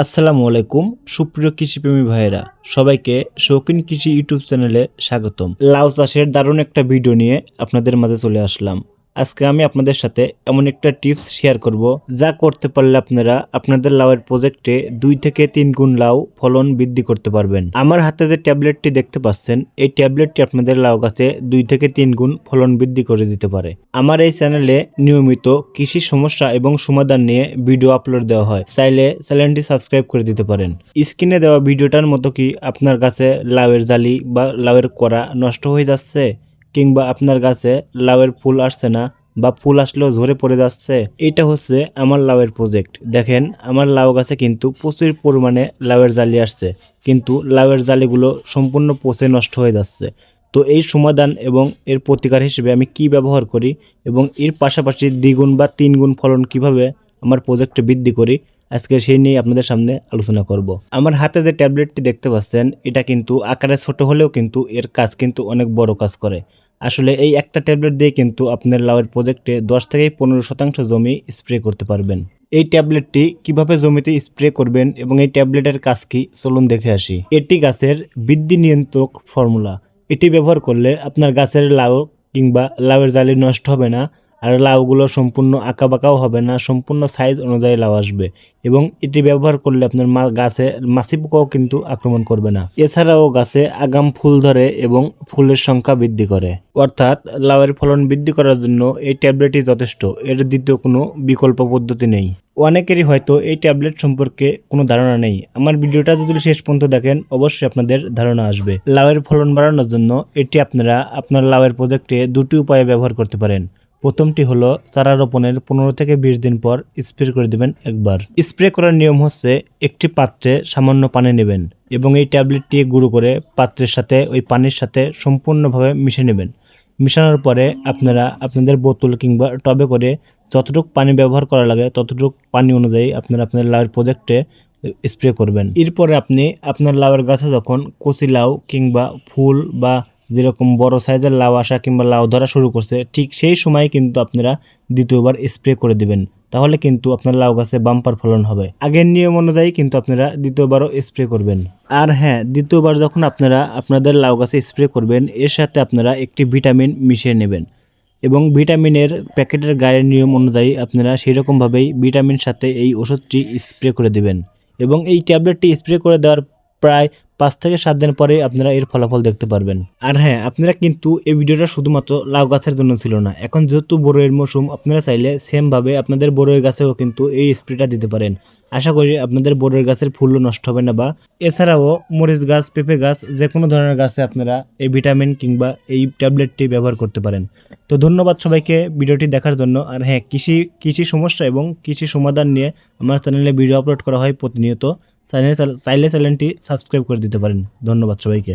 আসসালামু আলাইকুম সুপ্রিয় কৃষিপ্রেমী ভাইয়েরা, সবাইকে শৌখিন কৃষি ইউটিউব চ্যানেলে স্বাগতম। লাউ চাষের দারুণ একটা ভিডিও নিয়ে আপনাদের মাঝে চলে আসলাম। আজকে আমি আপনাদের সাথে এমন একটা টিপস শেয়ার করব, যা করতে পারলে আপনারা আপনাদের লাউয়ের প্রজেক্টে 2 থেকে 3 গুণ লাউ ফলন বৃদ্ধি করতে পারবেন। আমার হাতে যে ট্যাবলেটটি দেখতে পাচ্ছেন, এই ট্যাবলেটটি আপনাদের লাউ গাছে 2 থেকে 3 গুণ ফলন বৃদ্ধি করে দিতে পারে। আমার এই চ্যানেলে নিয়মিত কৃষি সমস্যা এবং সমাধান নিয়ে ভিডিও আপলোড দেওয়া হয়, চাইলে চ্যানেলটি সাবস্ক্রাইব করে দিতে পারেন। স্ক্রিনে দেওয়া ভিডিওটার মতো কি আপনার গাছে লাউয়ের জালি বা লাউয়ের কড়া নষ্ট হয়ে যাচ্ছে, কিংবা আপনার গাছে লাউয়ের ফুল আসছে না বা ফুল আসলেও ঝরে পড়ে যাচ্ছে? এটা হচ্ছে আমার লাউয়ের প্রজেক্ট। দেখেন, আমার লাউ গাছে কিন্তু প্রচুর পরিমাণে লাউয়ের জালি আসছে, কিন্তু লাউয়ের জালিগুলো সম্পূর্ণ পচে নষ্ট হয়ে যাচ্ছে। তো এই সমাধান এবং এর প্রতিকার হিসেবে আমি কি ব্যবহার করি এবং এর পাশাপাশি 2 গুণ বা 3 গুণ ফলন কিভাবে আমার প্রজেক্টে বৃদ্ধি করি, আজকে সেই নিয়ে আপনাদের সামনে আলোচনা করব। আমার হাতে যে ট্যাবলেটটি দেখতে পাচ্ছেন, এটা কিন্তু আকারে ছোট হলেও কিন্তু এর কাজ কিন্তু অনেক বড় কাজ করে। আসলে এই একটা ট্যাবলেট দিয়ে কিন্তু আপনার লাউয়ের প্রজেক্টে 10 থেকে 15% জমি স্প্রে করতে পারবেন। এই ট্যাবলেটটি কিভাবে জমিতে স্প্রে করবেন এবং এই ট্যাবলেটের কাজ কি, চলুন দেখে আসি। এটি গাছের বৃদ্ধি নিয়ন্ত্রক ফর্মুলা। এটি ব্যবহার করলে আপনার গাছের লাউ কিংবা লাউয়ের জালি নষ্ট হবে না, আর লাউগুলো সম্পূর্ণ আঁকাবাঁকাও হবে না, সম্পূর্ণ সাইজ অনুযায়ী লাউ আসবে। এবং এটি ব্যবহার করলে আপনার গাছে মাছি পোকাও কিন্তু আক্রমণ করবে না। এছাড়াও গাছে আগাম ফুল ধরে এবং ফুলের সংখ্যা বৃদ্ধি করে। অর্থাৎ লাউয়ের ফলন বৃদ্ধি করার জন্য এই ট্যাবলেটই যথেষ্ট, এর দ্বিতীয় কোনো বিকল্প পদ্ধতি নেই। অনেকেরই হয়তো এই ট্যাবলেট সম্পর্কে কোনো ধারণা নেই। আমার ভিডিওটা যদি শেষ পর্যন্ত দেখেন, অবশ্যই আপনাদের ধারণা আসবে। লাউয়ের ফলন বাড়ানোর জন্য এটি আপনারা আপনার লাউয়ের প্রজেক্টে 2টি উপায়ে ব্যবহার করতে পারেন। প্রথমটি হলো চারা রোপণের 15 থেকে 20 দিন পর স্প্রে করে দেবেন একবার। স্প্রে করার নিয়ম হচ্ছে, একটি পাত্রে সামান্য পানি নেবেন এবং এই ট্যাবলেটটি গুঁড়ো করে পাত্রের সাথে ওই পানির সাথে সম্পূর্ণভাবে মিশে নেবেন। মিশানোর পরে আপনারা আপনাদের বোতল কিংবা টবে করে যতটুকু পানি ব্যবহার করা লাগে ততটুকু পানি অনুযায়ী আপনারা আপনার লাউয়ের প্রজেক্টে স্প্রে করবেন। এরপরে আপনি আপনার লাউয়ের গাছে যখন কচি লাউ কিংবা ফুল বা যেরকম বড় সাইজের লাউ আসা কিংবা লাউ ধরা শুরু করছে, ঠিক সেই সময় কিন্তু আপনারা দ্বিতীয়বার স্প্রে করে দিবেন। তাহলে কিন্তু আপনার লাউ গাছে বাম্পার ফলন হবে। আগের নিয়ম অনুযায়ী কিন্তু আপনারা দ্বিতীয়বারও স্প্রে করবেন। আর হ্যাঁ, দ্বিতীয়বার যখন আপনারা আপনাদের লাউ গাছে স্প্রে করবেন, এর সাথে আপনারা একটি ভিটামিন মিশিয়ে নেবেন এবং ভিটামিনের প্যাকেটের গায়ের নিয়ম অনুযায়ী আপনারা সেরকমভাবেই ভিটামিন সাথে এই ওষুধটি স্প্রে করে দেবেন। এবং এই ট্যাবলেটটি স্প্রে করে দেওয়ার প্রায় 5 থেকে 7 দিন পরে আপনারা এর ফলাফল দেখতে পারবেন। আর হ্যাঁ, আপনারা কিন্তু এই ভিডিওটা শুধুমাত্র লাউ গাছের জন্য ছিল না। এখন যেহেতু বড়ইয়ের মৌসুম, আপনারা চাইলে সেমভাবে আপনাদের বড়ইয়ের গাছেও কিন্তু এই স্প্রেটা দিতে পারেন। আশা করি আপনাদের বড়ইয়ের গাছের ফুলও নষ্ট হবে না। বা এছাড়াও মরিচ গাছ, পেঁপে গাছ, যে কোনো ধরনের গাছে আপনারা এই ভিটামিন কিংবা এই ট্যাবলেটটি ব্যবহার করতে পারেন। তো ধন্যবাদ সবাইকে ভিডিওটি দেখার জন্য। আর হ্যাঁ, কৃষি সমস্যা এবং কৃষি সমাধান নিয়ে আমার চ্যানেলে ভিডিও আপলোড করা হয় প্রতিনিয়ত। চাইলে চ্যানেলটি সাবস্ক্রাইব করে দিতে পারেন। ধন্যবাদ সবাইকে।